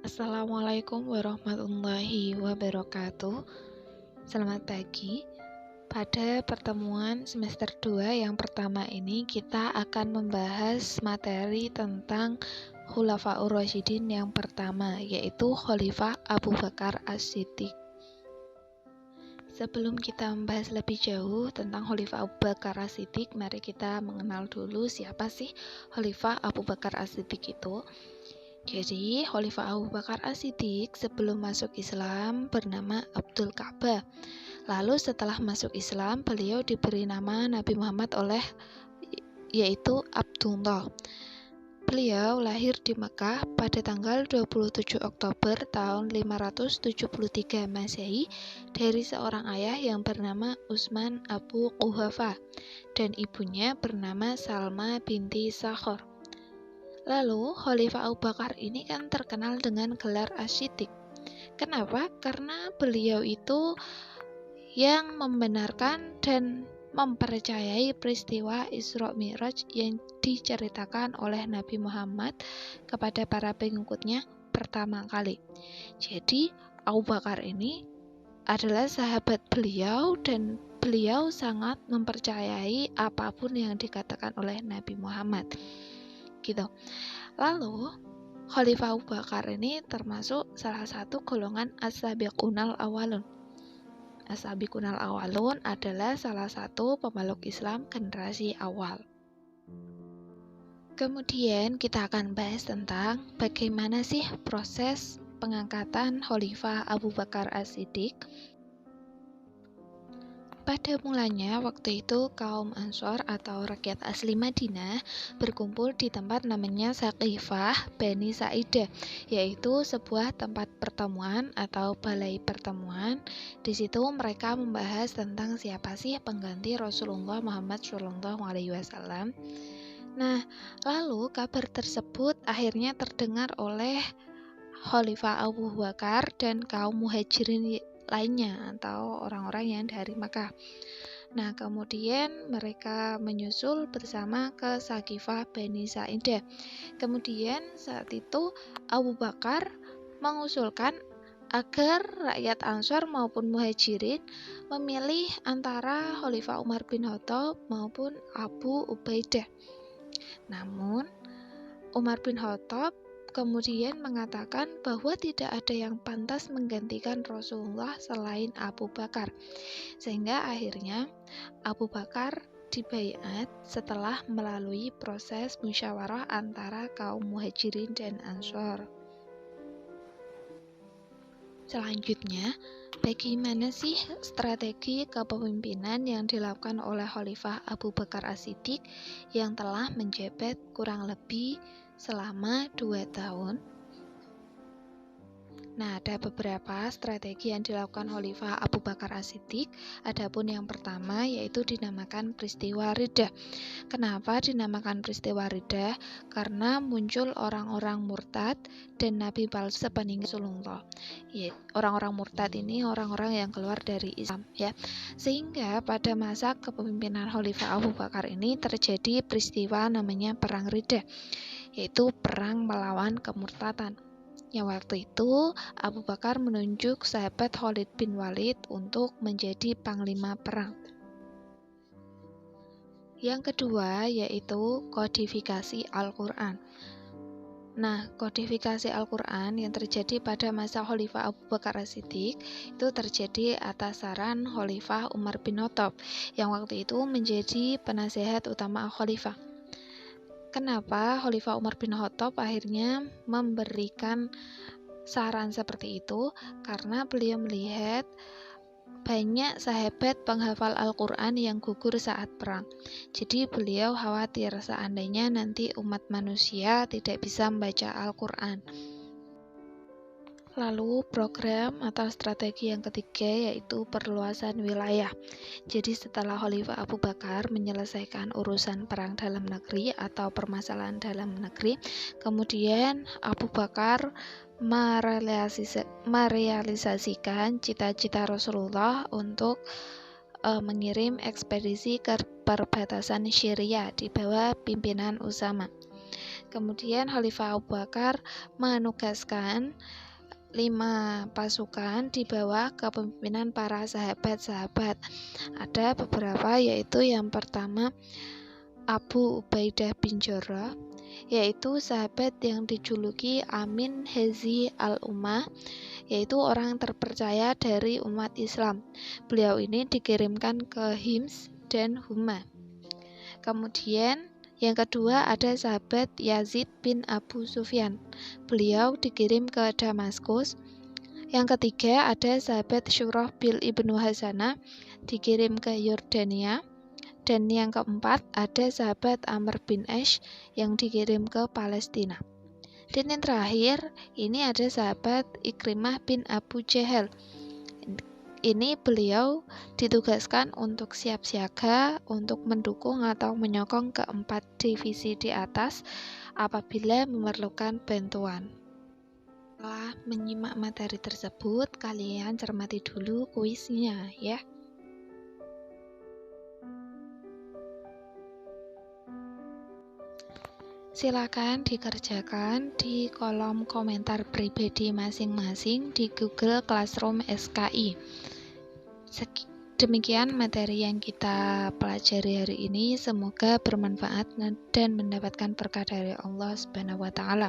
Assalamualaikum warahmatullahi wabarakatuh. Selamat pagi. Pada pertemuan semester 2 yang pertama ini kita akan membahas materi tentang Khulafaur Rasyidin yang pertama, yaitu Khalifah Abu Bakar As-Siddiq. Sebelum kita membahas lebih jauh tentang Khalifah Abu Bakar As-Siddiq, mari kita mengenal dulu siapa sih Khalifah Abu Bakar As-Siddiq itu. Jadi, Khalifah Abu Bakar As-Siddiq sebelum masuk Islam bernama Abdul Ka'bah. Lalu setelah masuk Islam, beliau diberi nama Nabi Muhammad yaitu Abdullah. Beliau lahir di Mekah pada tanggal 27 Oktober tahun 573 Masehi dari seorang ayah yang bernama Utsman Abu Quhafah dan ibunya bernama Salma binti Sakhor. Lalu, Khalifah Abu Bakar ini kan terkenal dengan gelar As-Siddiq. Kenapa? Karena beliau itu yang membenarkan dan mempercayai peristiwa Isra Mi'raj yang diceritakan oleh Nabi Muhammad kepada para pengikutnya pertama kali. Jadi, Abu Bakar ini adalah sahabat beliau dan beliau sangat mempercayai apapun yang dikatakan oleh Nabi Muhammad. Gitu. Lalu Khalifah Abu Bakar ini termasuk salah satu golongan As-Sabiqunal Awalun. As-Sabiqunal Awalun adalah salah satu pemeluk Islam generasi awal. Kemudian kita akan bahas tentang bagaimana sih proses pengangkatan Khalifah Abu Bakar As-Siddiq. Pada mulanya, waktu itu kaum Ansor atau rakyat asli Madinah berkumpul di tempat namanya Saqifah Bani Sa'idah, yaitu sebuah tempat pertemuan atau balai pertemuan. Di situ mereka membahas tentang siapa sih pengganti Rasulullah Muhammad SAW. Nah, lalu kabar tersebut akhirnya terdengar oleh Khalifah Abu Bakar dan kaum muhajirin lainnya atau orang-orang yang dari Makkah. Nah, kemudian mereka menyusul bersama ke Saqifah Bani Sa'idah. Kemudian saat itu Abu Bakar mengusulkan agar rakyat Ansor maupun muhajirin memilih antara Khalifah Umar bin Khattab maupun Abu Ubaidah. Namun, Umar bin Khattab kemudian mengatakan bahwa tidak ada yang pantas menggantikan Rasulullah selain Abu Bakar. Sehingga akhirnya Abu Bakar dibaiat setelah melalui proses musyawarah antara kaum muhajirin dan Ansor. Selanjutnya, bagaimana sih strategi kepemimpinan yang dilakukan oleh Khalifah Abu Bakar As-Siddiq yang telah menjabat kurang lebih selama 2 tahun? Nah, ada beberapa strategi yang dilakukan Khalifah Abu Bakar As-Siddiq. Adapun yang pertama yaitu dinamakan peristiwa Riddah. Kenapa dinamakan peristiwa Riddah? Karena muncul orang-orang murtad dan nabi palsu sepeninggal Rasulullah. Ya, orang-orang murtad ini orang-orang yang keluar dari Islam, ya. Sehingga pada masa kepemimpinan Khalifah Abu Bakar ini terjadi peristiwa namanya Perang Riddah, yaitu perang melawan kemurtadan. Yang waktu itu Abu Bakar menunjuk sahabat Khalid bin Walid untuk menjadi panglima perang. Yang kedua yaitu kodifikasi Al-Quran. Nah, kodifikasi Al-Quran yang terjadi pada masa Khalifah Abu Bakar As-Siddiq itu terjadi atas saran Khalifah Umar bin Khattab yang waktu itu menjadi penasehat utama Khalifah. Kenapa Khalifah Umar bin Khattab akhirnya memberikan saran seperti itu? Karena beliau melihat banyak sahabat penghafal Al-Quran yang gugur saat perang. Jadi beliau khawatir seandainya nanti umat manusia tidak bisa membaca Al-Quran. Lalu program atau strategi yang ketiga yaitu perluasan wilayah. Jadi setelah Khalifah Abu Bakar menyelesaikan urusan perang dalam negeri atau permasalahan dalam negeri, kemudian Abu Bakar merealisasikan cita-cita Rasulullah untuk mengirim ekspedisi ke perbatasan Syria di bawah pimpinan Usama. Kemudian Khalifah Abu Bakar menugaskan 5 pasukan di bawah kepemimpinan para sahabat-sahabat. Ada beberapa, yaitu yang pertama Abu Ubaidah bin Jarrah, yaitu sahabat yang dijuluki Amin Hezi al-Ummah, yaitu orang terpercaya dari umat Islam. Beliau ini dikirimkan ke Hims dan Huma. Kemudian yang kedua ada sahabat Yazid bin Abu Sufyan. Beliau dikirim ke Damaskus. Yang ketiga ada sahabat Syurah bil Ibnu Hasanah, dikirim ke Yordania. Dan yang keempat ada sahabat Amr bin Ash yang dikirim ke Palestina. Dan yang terakhir ini ada sahabat Ikrimah bin Abu Jahal. Ini beliau ditugaskan untuk siap siaga untuk mendukung atau menyokong keempat divisi di atas apabila memerlukan bantuan. Setelah menyimak materi tersebut, kalian cermati dulu kuisnya ya. Silakan dikerjakan di kolom komentar pribadi masing-masing di Google Classroom SKI. Demikian materi yang kita pelajari hari ini. Semoga bermanfaat dan mendapatkan berkah dari Allah Subhanahu wa Ta'ala.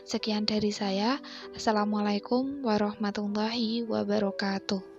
Sekian dari saya. Assalamualaikum warahmatullahi wabarakatuh.